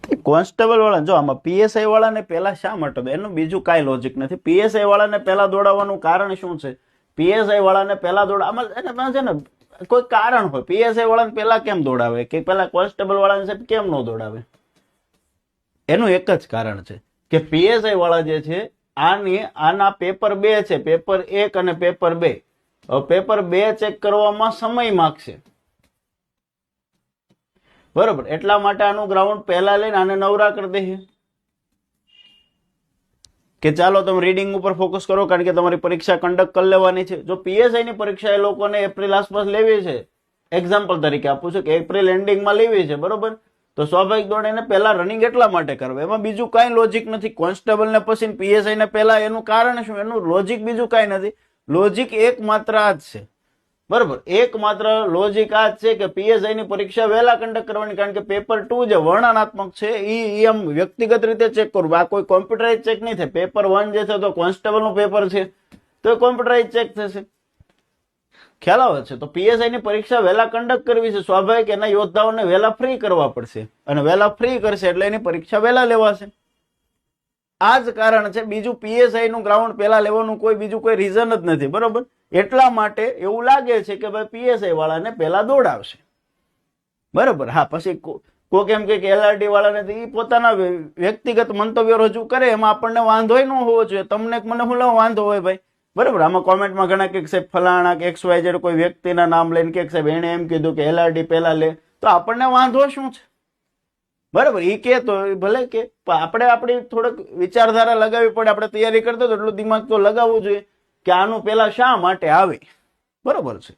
Constable વાળા જો આમાં પીએસઆઈ વાળાને પહેલા શા માટે એનું બીજું કાંઈ લોજિક નથી. પીએસઆઈ વાળાને પહેલા દોડાવવાનું કારણ શું છે? પીએસઆઈ વાળાને પહેલા આમાં છે ને કોઈ કારણ હોય. પીએસઆઈ વાળાને પહેલા કેમ દોડાવે કે પહેલા કોન્સ્ટેબલ વાળાને કેમ ન દોડાવે? એનું એક જ કારણ છે કે પીએસઆઈ વાળા જે છે આના પેપર 2 છે, પેપર 1 અને પેપર 2. પેપર 2 ચેક કરવામાં સમય માગશે, બરોબર. એટલા માટે આનું ગ્રાઉન્ડ પહેલા લઈને આને નવરા કરી દે કે ચાલો તમે રીડિંગ ઉપર ફોકસ કરો, કારણ કે તમારી પરીક્ષા કન્ડક્ટ કરી લેવાની છે. જો પીએસઆઈ ની પરીક્ષા એ લોકોને એપ્રિલ આસપાસ લેવી છે, એક્ઝામ્પલ તરીકે આપું છું કે એપ્રિલ એન્ડિંગમાં લેવી છે, બરોબર, તો સ્વાભાવિક દોડ એને પહેલા રનિંગ એટલા માટે કરવે. એમાં બીજું કાંઈ લોજિક નથી. કોન્સ્ટેબલ ને પછી પીએસઆઈ ને પહેલા એનું કારણ શું? એનું લોજિક બીજું કાંઈ નથી. લોજિક એકમાત્ર આ જ છે, બરોબર. એકમાત્ર લોજિક આ જ છે કે પીએસઆઈ ની પરીક્ષા વહેલા કન્ડક્ટ કરવાની, કારણ કે પેપર 2 જે વર્ણનાત્મક છે એ આમ વ્યક્તિગત રીતે ચેક કરવું. આ કોઈ કોમ્પ્યુટરાઇઝ ચેક નહીં થાય. પેપર 1 જે છે તો કોન્સ્ટેબલ નું પેપર છે તો એ કોમ્પ્યુટરાઇઝ ચેક થશે. ખ્યાલ આવે છે? તો પીએસઆઈ ની પરીક્ષા વહેલા કન્ડક્ટ કરવી છે, સ્વાભાવિક એના યોદ્ધાઓને વહેલા ફ્રી કરવા પડશે, અને વહેલા ફ્રી કરશે એટલે એની પરીક્ષા વહેલા લેવાશે. આ જ કારણ છે. બીજું પીએસઆઈ નું ગ્રાઉન્ડ પહેલા લેવાનું કોઈ બીજું કોઈ રીઝન જ નથી, બરોબર. એટલા માટે એવું લાગે છે કે ભાઈ પીએસઆઈ વાળાને પહેલા દોડાવશે, બરોબર. હા, પછી કોક એમ કે એલઆરડી વાળાને એ પોતાના વ્યક્તિગત મંતવ્યો રજૂ કરે, એમાં આપણને વાંધો ન હોવો જોઈએ. તમને મને શું વાંધો હોય ભાઈ, બરોબર. આમાં કોમેન્ટમાં ઘણા કે સાહેબ ફલાણા કે XYZ કોઈ વ્યક્તિના નામ લઈને કે સાહેબ એને એમ કીધું કે એલઆરડી પહેલા લે, તો આપણને વાંધો શું છે, બરોબર. એ કે તો ભલે કે, આપણે આપણી થોડોક વિચારધારા લગાવવી પડે. આપણે તૈયારી કરતો તો એટલું દિમાગ તો લગાવવું જોઈએ કે આનું પેલા શા માટે આવે, બરોબર છે.